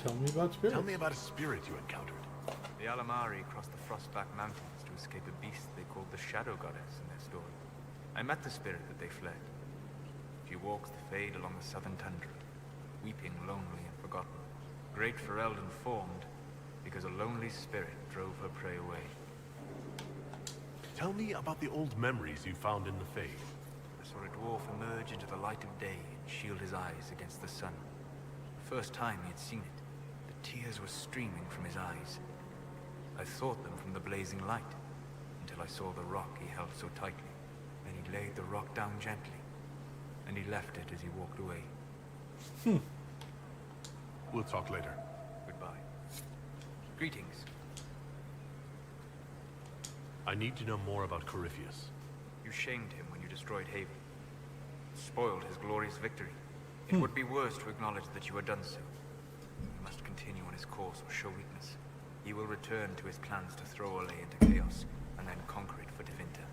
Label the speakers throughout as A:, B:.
A: Tell me about spirits.
B: Tell me about a spirit you encountered.
C: The Alamari crossed the Frostback Mountains to escape a beast they called the Shadow Goddess in their story. I met the spirit that they fled. She walks the fade along the southern tundra, weeping lonely and forgotten, great for eld and formed, because a lonely spirit drove her prey away.
B: Tell me about the old memories you found in the Fade.
C: I saw a dwarf emerge into the light of day and shield his eyes against the sun. The first time he had seen it, the tears were streaming from his eyes. I thought them from the blazing light, until I saw the rock he held so tightly. Then he laid the rock down gently, and he left it as he walked away.
B: We'll talk later.
C: Goodbye. Greetings.
B: I need to know more about Corypheus.
C: You shamed him when you destroyed Haven. Spoiled his glorious victory. It would be worse to acknowledge that you had done so. He must continue on his course or show weakness. He will return to his plans to throw Olay into chaos, and then conquer it for Tevinter.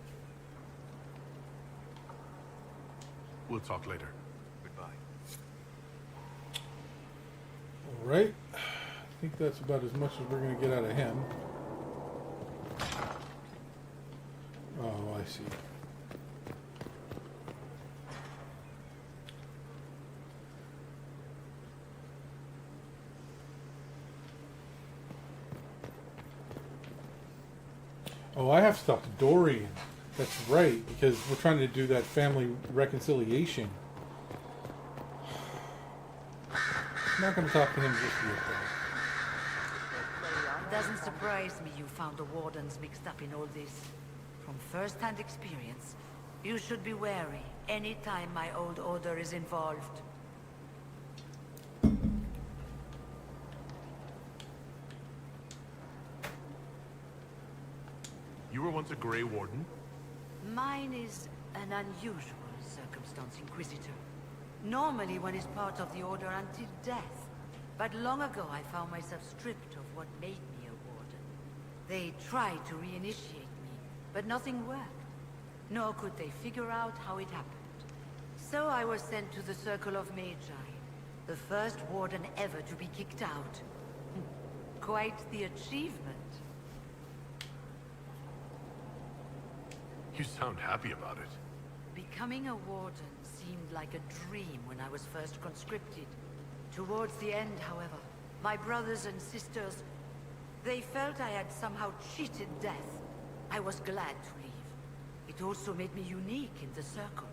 B: We'll talk later.
C: Goodbye.
A: Alright. I think that's about as much as we're going to get out of him. Oh, I see. Oh, I have to talk to Dorian. That's right, because we're trying to do that family reconciliation. I'm not going to talk to him just yet, though.
D: It doesn't surprise me you found the Wardens mixed up in all this. From first-hand experience, you should be wary anytime my old order is involved.
B: You were once a Grey Warden?
D: Mine is an unusual circumstance, Inquisitor. Normally one is part of the Order until death. But long ago I found myself stripped of what made me a Warden. They tried to reinitiate me, but nothing worked. Nor could they figure out how it happened. So I was sent to the Circle of Magi, the first Warden ever to be kicked out. Quite the achievement.
B: You sound happy about it.
D: Becoming a Warden seemed like a dream when I was first conscripted. Towards the end, however, my brothers and sisters, they felt I had somehow cheated death. I was glad to leave. It also made me unique in the Circle.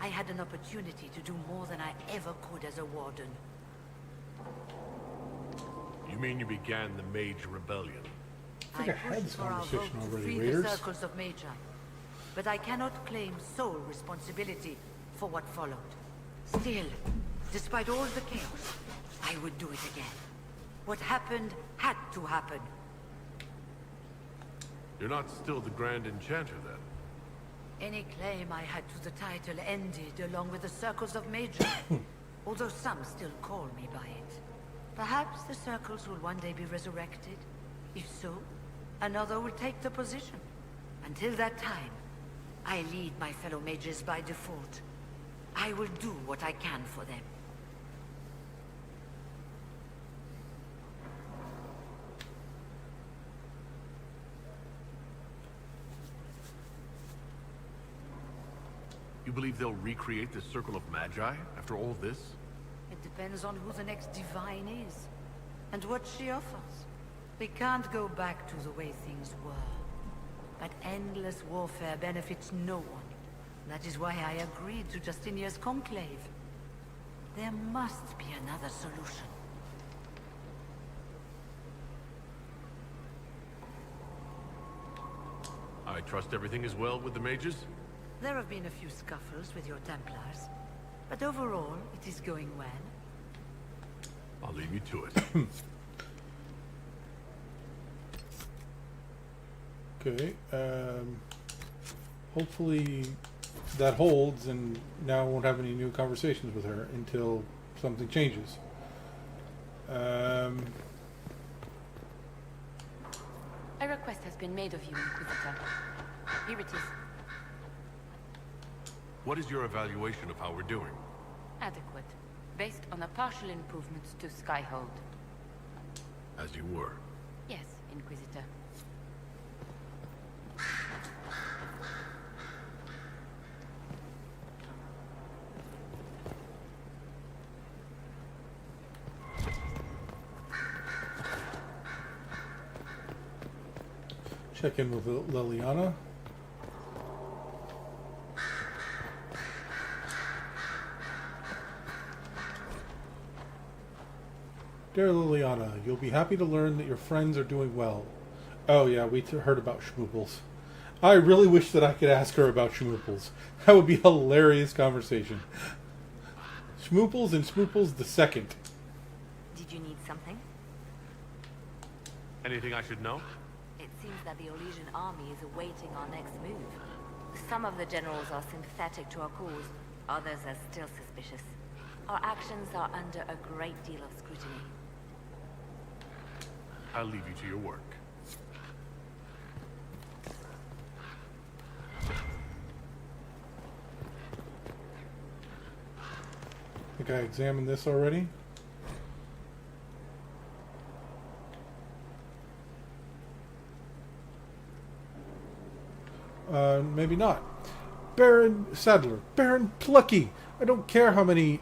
D: I had an opportunity to do more than I ever could as a Warden.
B: You mean you began the Mage Rebellion?
A: I think I had
D: pushed
A: this
D: for our vote
A: conversation
D: to
A: already,
D: free
A: Raiders.
D: the Circles of Magi. But I cannot claim sole responsibility for what followed. Still, despite all the chaos, I would do it again. What happened had to happen.
B: You're not still the Grand Enchanter, then?
D: Any claim I had to the title ended along with the Circles of Magi, although some still call me by it. Perhaps the Circles will one day be resurrected. If so, another will take the position. Until that time, I lead my fellow mages by default. I will do what I can for them.
B: You believe they'll recreate the Circle of Magi after all this?
D: It depends on who the next divine is, and what she offers. We can't go back to the way things were. But endless warfare benefits no one. That is why I agreed to Justinia's conclave. There must be another solution.
B: I trust everything is well with the mages?
D: There have been a few scuffles with your Templars, but overall, it is going well.
B: I'll leave you to it.
A: Okay. Hopefully that holds, and now I won't have any new conversations with her until something changes.
E: A request has been made of you, Inquisitor. Here it is.
B: What is your evaluation of how we're doing?
E: Adequate. Based on the partial improvements to Skyhold.
B: As you were.
E: Yes, Inquisitor.
A: Check in with Liliana. Dear Liliana, you'll be happy to learn that your friends are doing well. Oh yeah, we heard about schmooples. I really wish that I could ask her about schmooples. That would be a hilarious conversation. Schmooples and Schmooples the second.
F: Did you need something?
B: Anything I should know?
F: It seems that the Orlesian army is awaiting our next move. Some of the generals are sympathetic to our cause, others are still suspicious. Our actions are under a great deal of scrutiny.
B: I'll leave you to your work.
A: Think I examined this already? Maybe not. Baron Sadler. Baron Plucky. I don't care how many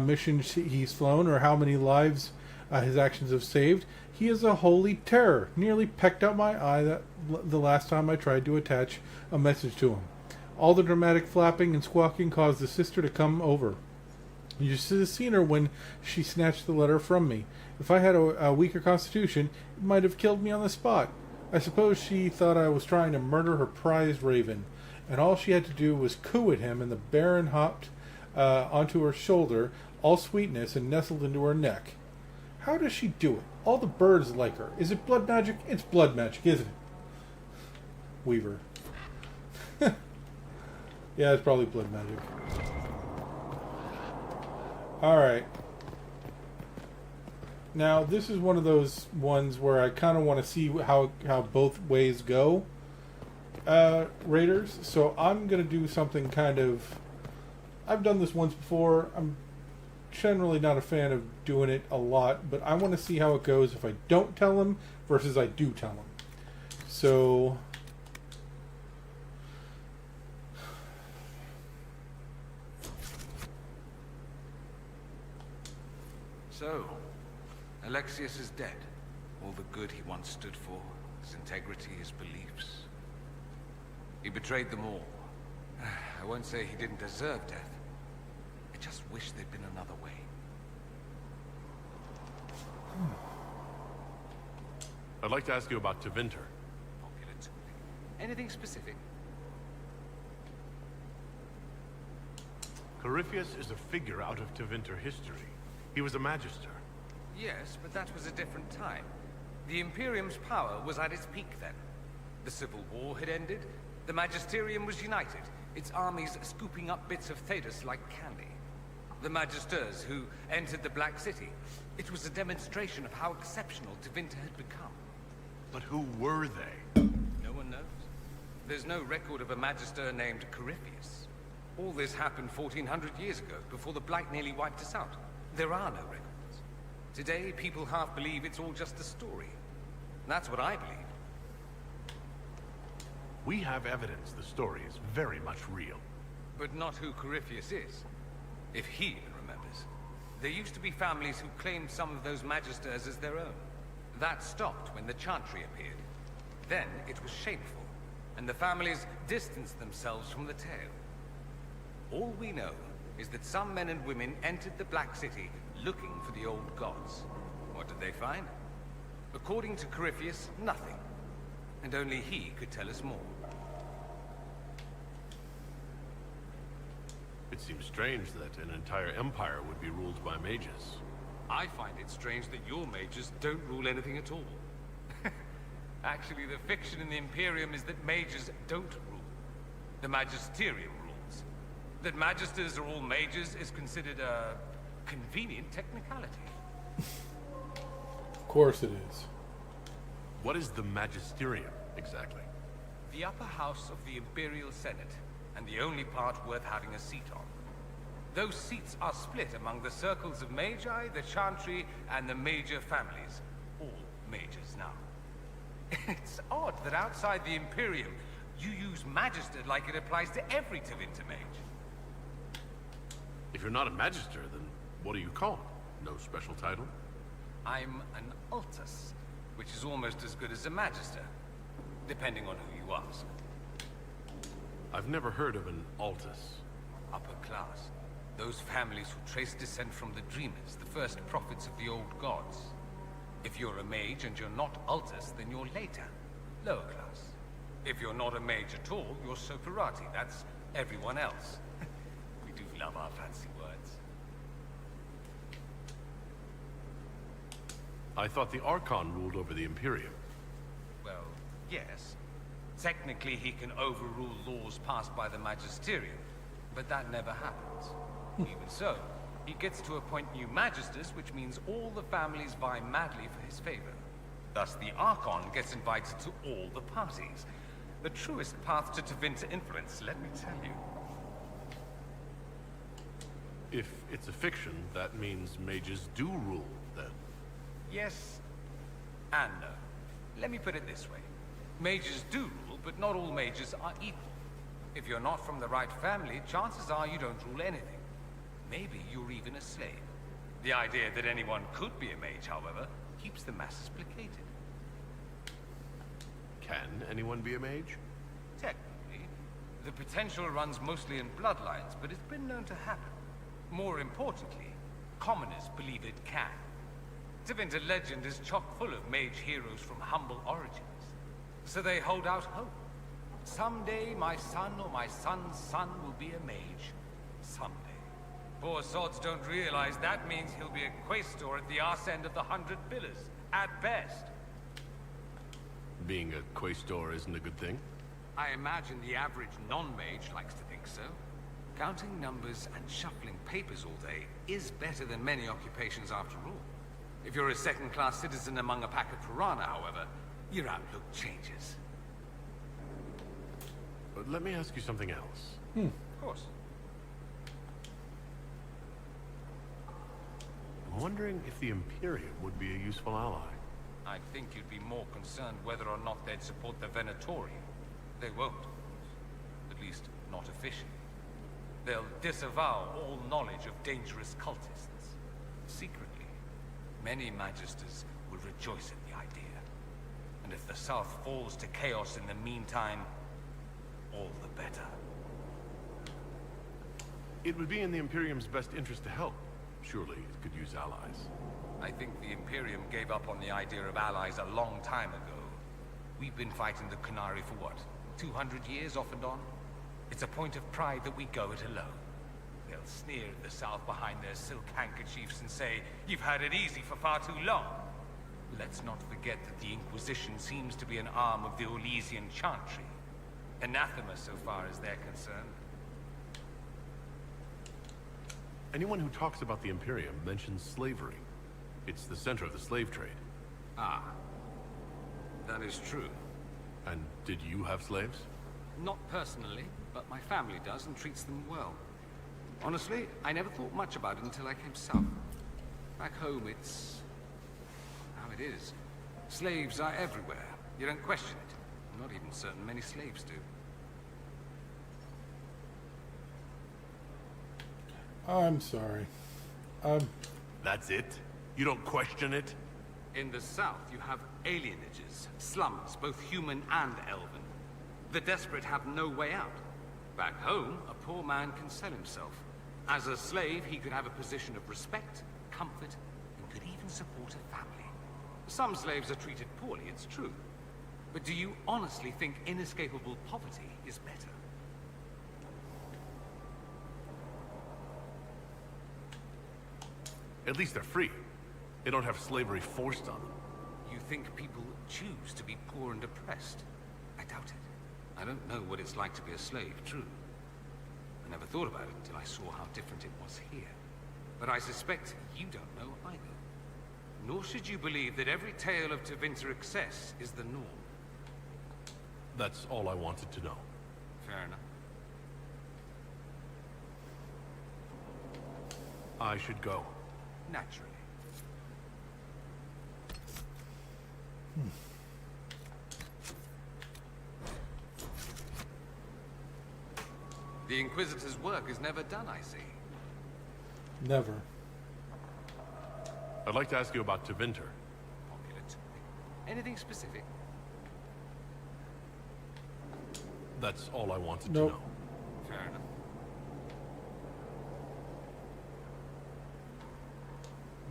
A: missions he's flown or how many lives his actions have saved. He is a holy terror. Nearly pecked out my eye the last time I tried to attach a message to him. All the dramatic flapping and squawking caused the sister to come over. You should have seen her when she snatched the letter from me. If I had a weaker constitution, it might have killed me on the spot. I suppose she thought I was trying to murder her prized raven, and all she had to do was coo at him, and the Baron hopped onto her shoulder, all sweetness, and nestled into her neck. How does she do it? All the birds like her. Is it blood magic? It's blood magic, isn't it? Weaver. Yeah, it's probably blood magic. Alright. Now, this is one of those ones where I kind of want to see how both ways go, Raiders. So I'm going to do something kind of... I've done this once before. I'm generally not a fan of doing it a lot, but I want to see how it goes if I don't tell him versus I do tell him. So...
C: So, Alexius is dead. All the good he once stood for, his integrity, his beliefs. He betrayed them all. I won't say he didn't deserve death. I just wish there'd been another way.
B: I'd like to ask you about Tevinter.
C: Popular topic. Anything specific?
B: Corypheus is a figure out of Tevinter history. He was a magister.
C: Yes, but that was a different time. The Imperium's power was at its peak then. The Civil War had ended. The Magisterium was united, its armies scooping up bits of Thedas like candy. The Magisters who entered the Black City. It was a demonstration of how exceptional Tevinter had become.
B: But who were they?
C: No one knows. There's no record of a Magister named Corypheus. All this happened 1400 years ago, before the Blight nearly wiped us out. There are no records. Today, people half believe it's all just a story. That's what I believe.
B: We have evidence the story is very much real.
C: But not who Corypheus is. If he even remembers. There used to be families who claimed some of those Magisters as their own. That stopped when the Chantry appeared. Then it was shameful, and the families distanced themselves from the tale. All we know is that some men and women entered the Black City looking for the old gods. What did they find? According to Corypheus, nothing. And only he could tell us more.
B: It seems strange that an entire empire would be ruled by mages.
C: I find it strange that your mages don't rule anything at all. Actually, the fiction in the Imperium is that mages don't rule. The Magisterium rules. That magisters are all mages is considered a convenient technicality.
A: Of course it is.
B: What is the Magisterium, exactly?
C: The upper house of the Imperial Senate, and the only part worth having a seat on. Those seats are split among the circles of Magi, the Chantry, and the major families, all
G: mages now. It's odd that outside the Imperium, you use Magister like it applies to every Tevinter mage.
B: If you're not a Magister, then what are you called? No special title?
G: I'm an Altus, which is almost as good as a Magister, depending on who you ask.
B: I've never heard of an Altus.
G: Upper class. Those families who trace descent from the Dreamers, the first prophets of the old gods. If you're a mage and you're not Altus, then you're later. Lower class. If you're not a mage at all, you're Soparati. That's everyone else. We do love our fancy words.
B: I thought the Archon ruled over the Imperium.
G: Well, yes. Technically, he can overrule laws passed by the Magisterium, but that never happens. Even so, he gets to appoint new Magisters, which means all the families vie madly for his favor. Thus, the Archon gets invited to all the parties. The truest path to Tevinter influence, let me tell you.
B: If it's a fiction, that means mages do rule, then.
G: Yes and no. Let me put it this way. Mages do rule, but not all mages are equal. If you're not from the right family, chances are you don't rule anything. Maybe you're even a slave. The idea that anyone could be a mage, however, keeps the masses placated.
B: Can anyone be a mage?
G: Technically, the potential runs mostly in bloodlines, but it's been known to happen. More importantly, commoners believe it can. Tevinter legend is chock full of mage heroes from humble origins. So they hold out hope. Someday my son or my son's son will be a mage. Someday. Poor sods don't realize that means he'll be a Questor at the arse end of the 100 Pillars, at best.
B: Being a Questor isn't a good thing?
G: I imagine the average non-mage likes to think so. Counting numbers and shuffling papers all day is better than many occupations after all. If you're a second-class citizen among a pack of piranha, however, your outlook changes.
B: But let me ask you something else.
G: Of course.
B: I'm wondering if the Imperium would be a useful ally.
G: I think you'd be more concerned whether or not they'd support the Venatori. They won't, of course. At least, not officially. They'll disavow all knowledge of dangerous cultists. Secretly, many Magisters will rejoice at the idea. And if the South falls to chaos in the meantime, all the better.
B: It would be in the Imperium's best interest to help. Surely it could use allies.
G: I think the Imperium gave up on the idea of allies a long time ago. We've been fighting the Qunari for what, 200 years off and on? It's a point of pride that we go it alone. They'll sneer at the South behind their silk handkerchiefs and say, "You've had it easy for far too long." Let's not forget that the Inquisition seems to be an arm of the Orlesian Chantry. Anathema so far as they're concerned.
B: Anyone who talks about the Imperium mentions slavery. It's the center of the slave trade.
G: Ah. That is true.
B: And did you have slaves?
G: Not personally, but my family does and treats them well. Honestly, I never thought much about it until I came south. Back home, it's how it is. Slaves are everywhere. You don't question it. I'm not even certain many slaves do.
A: I'm sorry.
B: That's it? You don't question it?
G: In the south, you have alienages, slums, both human and elven. The desperate have no way out. Back home, a poor man can sell himself. As a slave, he could have a position of respect, comfort, and could even support a family. Some slaves are treated poorly, it's true. But do you honestly think inescapable poverty is better?
B: At least they're free. They don't have slavery forced on them.
G: You think people choose to be poor and oppressed? I doubt it. I don't know what it's like to be a slave, true. I never thought about it until I saw how different it was here. But I suspect you don't know either. Nor should you believe that every tale of Tevinter excess is the norm.
B: That's all I wanted to know.
G: Fair enough.
B: I should go.
G: Naturally. The Inquisitor's work is never done, I see.
A: Never.
B: I'd like to ask you about Tevinter.
G: Popular topic. Anything specific?
B: That's all I wanted
A: Nope.
B: to know.
G: Fair enough.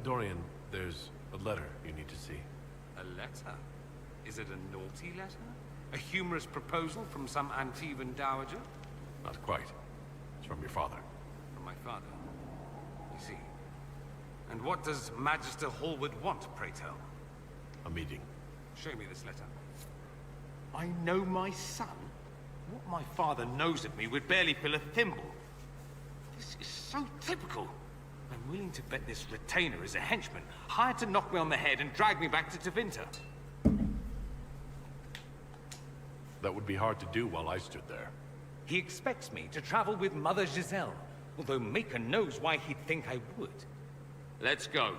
B: Dorian, there's a letter you need to see.
G: A letter? Is it a naughty letter? A humorous proposal from some Antivan dowager?
B: Not quite. It's from your father.
G: From my father. You see. And what does Magister Hallward want, pray tell?
B: A meeting.
G: Show me this letter. I know my son? What my father knows of me would barely fill a thimble. This is so typical. I'm willing to bet this retainer is a henchman, hired to knock me on the head and drag me back to Tevinter.
B: That would be hard to do while I stood there.
G: He expects me to travel with Mother Giselle, although Maker knows why he'd think I would. Let's go.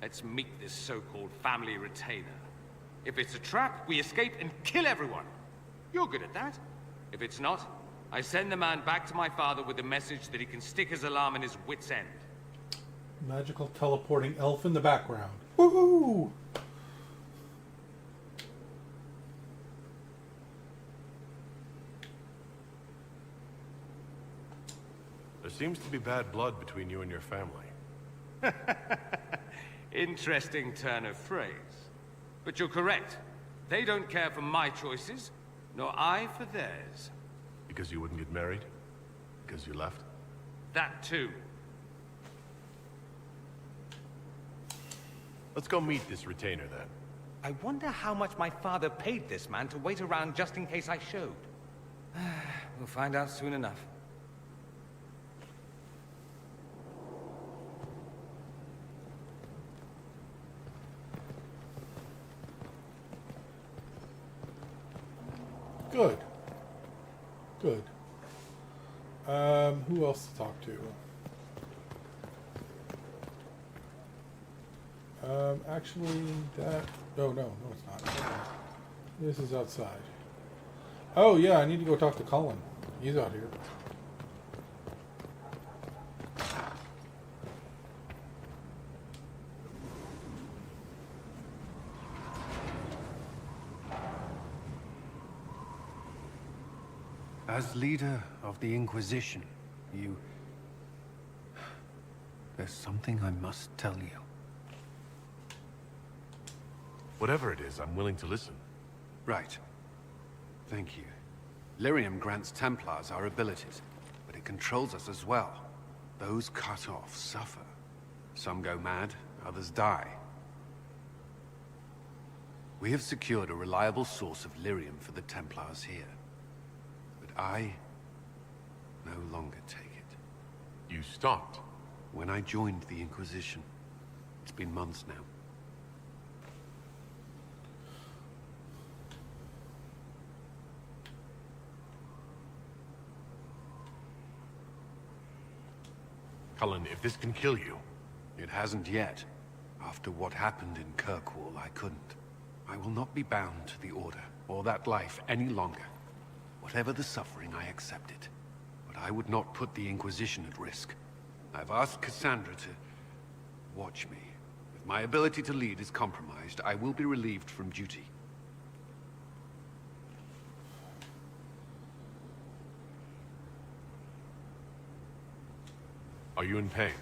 G: Let's meet this so-called family retainer. If it's a trap, we escape and kill everyone. You're good at that. If it's not, I send the man back to my father with the message that he can stick his alarm in his wit's end.
A: Magical teleporting elf in the background. Woohoo!
B: There seems to be bad blood between you and your family.
G: Interesting turn of phrase. But you're correct. They don't care for my choices, nor I for theirs.
B: Because you wouldn't get married? Because you left?
G: That too.
B: Let's go meet this retainer then.
G: I wonder how much my father paid this man to wait around just in case I showed. We'll find out soon enough.
A: Good. Good. Who else to talk to? Actually, that... No, it's not. This is outside. Oh, yeah, I need to go talk to Colin. He's out here.
H: As leader of the Inquisition, there's something I must tell you.
B: Whatever it is, I'm willing to listen.
H: Right. Thank you. Lyrium grants Templars our abilities, but it controls us as well. Those cut off suffer. Some go mad, others die. We have secured a reliable source of Lyrium for the Templars here. But I no longer take it.
B: You stopped.
H: When I joined the Inquisition, it's been months now.
B: Cullen, if this can kill you...
H: It hasn't yet. After what happened in Kirkwall, I couldn't. I will not be bound to the Order, or that life any longer. Whatever the suffering, I accept it. But I would not put the Inquisition at risk. I've asked Cassandra to watch me. If my ability to lead is compromised, I will be relieved from duty.
B: Are you in pain?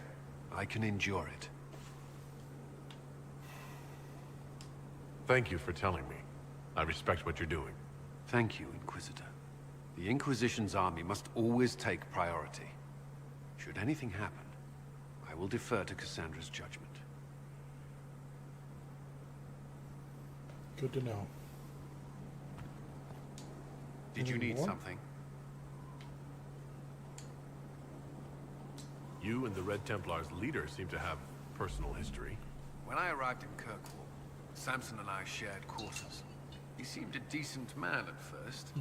H: I can endure it.
B: Thank you for telling me. I respect what you're doing.
H: Thank you, Inquisitor. The Inquisition's army must always take priority. Should anything happen, I will defer to Cassandra's judgment.
A: Good to know.
H: Did you need
A: More?
H: something?
B: You and the Red Templar's leader seem to have personal history.
H: When I arrived in Kirkwall, Samson and I shared quarters. He seemed a decent man at first.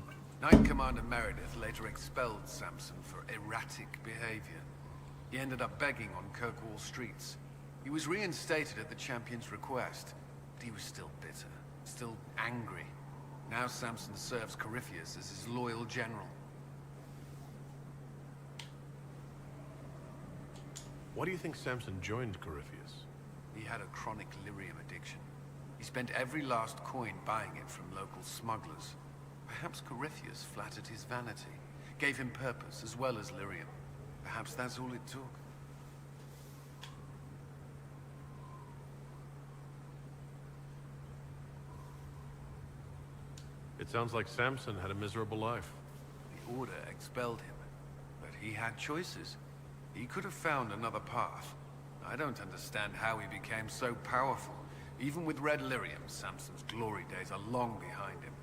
H: Knight Commander Meredith later expelled Samson for erratic behavior. He ended up begging on Kirkwall streets. He was reinstated at the Champion's request, but he was still bitter. still angry. Now Samson serves Corypheus as his loyal general.
B: Why do you think Samson joined Corypheus?
H: He had a chronic lyrium addiction. He spent every last coin buying it from local smugglers. Perhaps Corypheus flattered his vanity, gave him purpose as well as lyrium. Perhaps that's all it took.
B: It sounds like Samson had a miserable life.
H: The Order expelled him, but he had choices. He could have found another path. I don't understand how he became so powerful. Even with red lyrium, Samson's glory days are long behind him.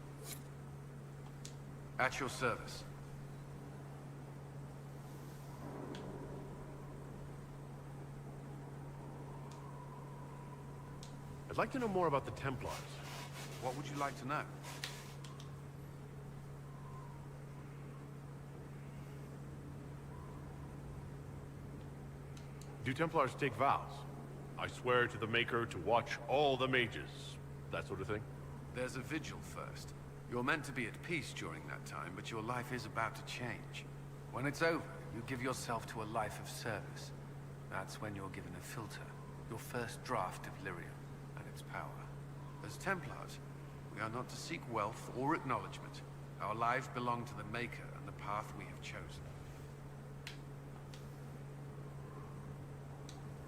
H: At your service.
B: I'd like to know more about the Templars.
H: What would you like to know?
B: Do Templars take vows? I swear to the Maker to watch all the mages. That sort of thing?
H: There's a vigil first. You're meant to be at peace during that time, but your life is about to change. When it's over, you give yourself to a life of service. That's when you're given a filter, your first draft of lyrium and its power. As Templars, we are not to seek wealth or acknowledgement. Our lives belong to the Maker and the path we have chosen.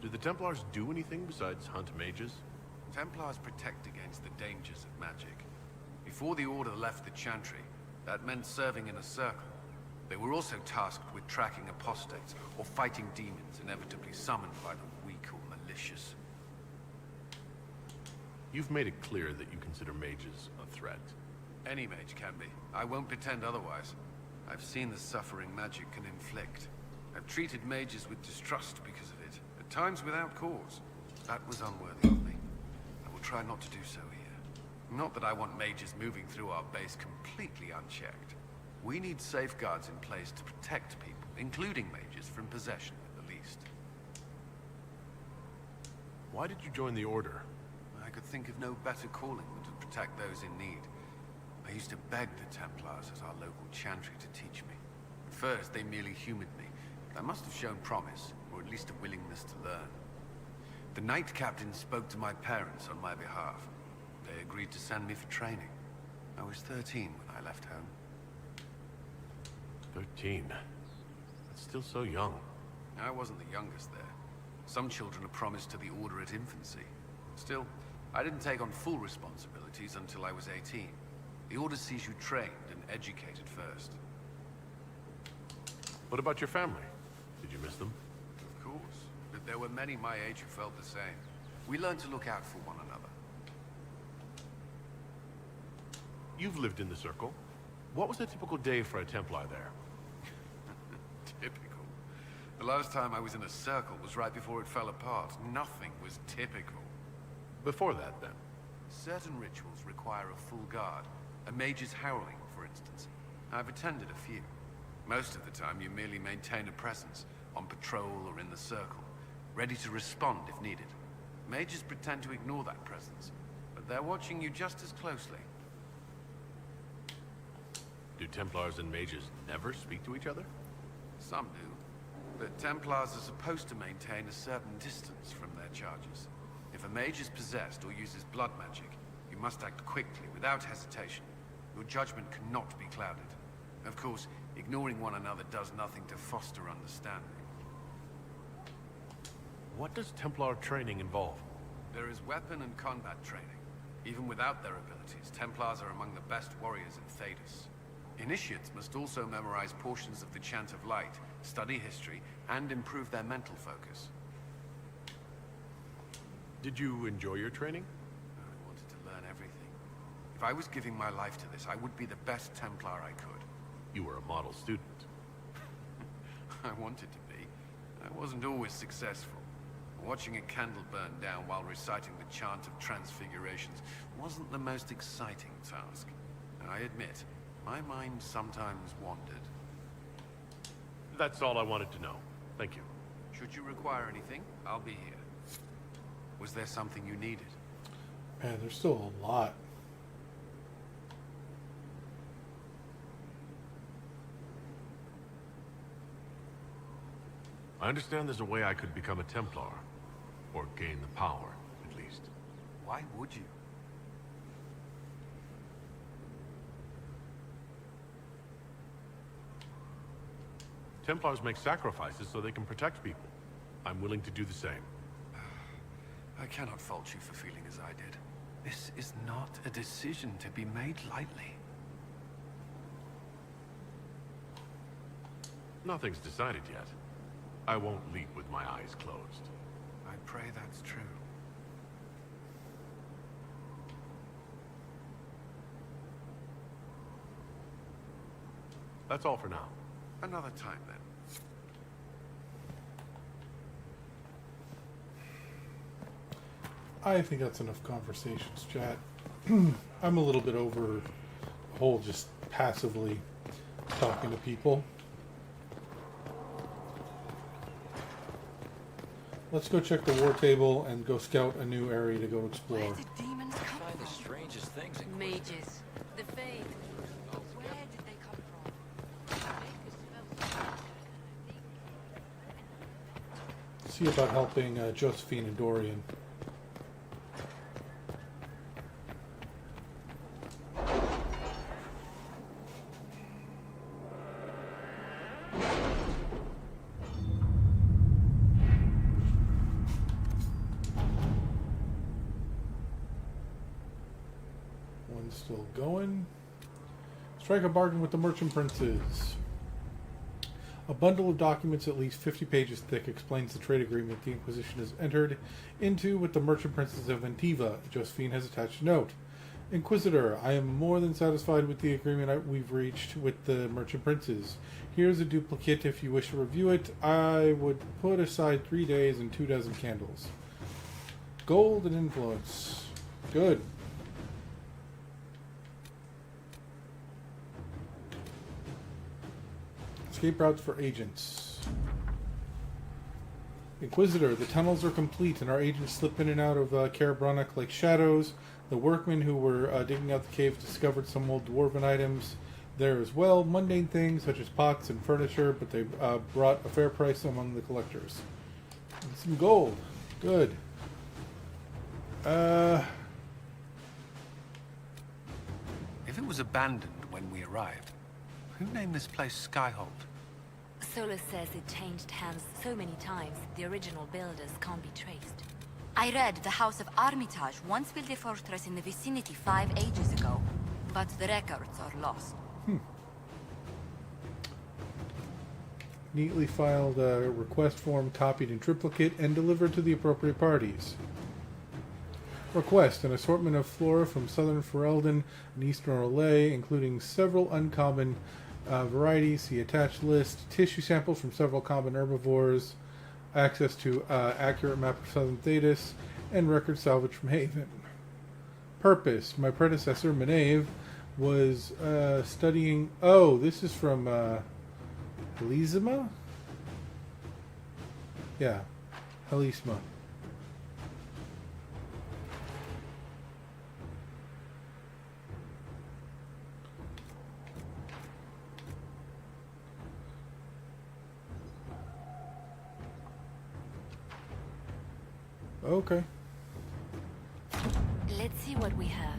B: Do the Templars do anything besides hunt mages?
H: Templars protect against the dangers of magic. Before the Order left the Chantry, that meant serving in a circle. They were also tasked with tracking apostates or fighting demons inevitably summoned by the weak or malicious.
B: You've made it clear that you consider mages a threat.
H: Any mage can be. I won't pretend otherwise. I've seen the suffering magic can inflict. I've treated mages with distrust because of it, at times without cause. That was unworthy of me. I will try not to do so here. Not that I want mages moving through our base completely unchecked. We need safeguards in place to protect people, including mages, from possession at the least.
B: Why did you join the Order?
H: I could think of no better calling than to protect those in need. I used to beg the Templars at our local chantry to teach me. At first, they merely humored me. I must have shown promise, or at least a willingness to learn. The Knight Captain spoke to my parents on my behalf. They agreed to send me for training. I was 13 when I left home.
B: 13. That's still so young.
H: I wasn't the youngest there. Some children are promised to the Order at infancy. Still, I didn't take on full responsibilities until I was 18. The Order sees you trained and educated first.
B: What about your family? Did you miss them?
H: Of course, but there were many my age who felt the same. We learned to look out for one another.
B: You've lived in the Circle. What was a typical day for a Templar there?
H: Typical. The last time I was in a circle was right before it fell apart. Nothing was typical.
B: Before that, then?
H: Certain rituals require a full guard. A mage's howling, for instance. I've attended a few. Most of the time, you merely maintain a presence, on patrol or in the circle, ready to respond if needed. Mages pretend to ignore that presence, but they're watching you just as closely.
B: Do Templars and mages never speak to each other?
H: Some do, but Templars are supposed to maintain a certain distance from their charges. If a mage is possessed or uses blood magic, you must act quickly, without hesitation. Your judgment cannot be clouded. Of course, ignoring one another does nothing to foster understanding.
B: What does Templar training involve?
H: There is weapon and combat training. Even without their abilities, Templars are among the best warriors in Thedas. Initiates must also memorize portions of the Chant of Light, study history, and improve their mental focus.
B: Did you enjoy your training?
H: I wanted to learn everything. If I was giving my life to this, I would be the best Templar I could.
B: You were a model student.
H: I wanted to be. I wasn't always successful. Watching a candle burn down while reciting the Chant of Transfigurations wasn't the most exciting task. And I admit, my mind sometimes wandered.
B: That's all I wanted to know. Thank you.
H: Should you require anything, I'll be here. Was there something you needed?
A: Man, there's still a lot.
B: I understand there's a way I could become a Templar. Or gain the power, at least.
H: Why would you?
B: Templars make sacrifices so they can protect people. I'm willing to do the same.
H: I cannot fault you for feeling as I did. This is not a decision to be made lightly.
B: Nothing's decided yet. I won't leap with my eyes closed.
H: I pray that's true.
B: That's all for now.
H: Another time, then.
A: I think that's enough conversations, chat. I'm a little bit over the whole just passively talking to people. Let's go check the war table and go scout a new area to go explore.
D: Where did demons come
I: Find the
D: from?
I: strangest things in
D: Mages. The Faith. Where did they come from?
A: See about helping Josephine and Dorian. One's still going. Strike a bargain with the merchant princes. A bundle of documents at least 50 pages thick explains the trade agreement the Inquisition has entered into with the merchant princes of Antiva. Josephine has attached a note. Inquisitor, I am more than satisfied with the agreement we've reached with the merchant princes. Here's a duplicate if you wish to review it. I would put aside 3 days and 24 candles. Gold and influence. Good. Escape routes for agents. Inquisitor, the tunnels are complete and our agents slip in and out of Karabranok like shadows. The workmen who were digging out the cave discovered some old dwarven items there as well. Mundane things such as pots and furniture, but they brought a fair price among the collectors. And some gold. Good.
H: If it was abandoned when we arrived, who named this place Skyhold?
F: Solus says it changed hands so many times, the original builders can't be traced.
E: I read the House of Armitage once built a fortress in the vicinity 5 ages ago, but the records are lost.
A: Neatly filed request form copied in triplicate and delivered to the appropriate parties. Request: an assortment of flora from southern Ferelden and eastern Orlais, including several uncommon varieties. See attached list. Tissue samples from several common herbivores. Access to accurate map of southern Thedas. And record salvage from Haven. Purpose: my predecessor, Menave, was studying... Oh, this is from Helisma? Yeah, Helisma. Okay.
F: Let's see what we have.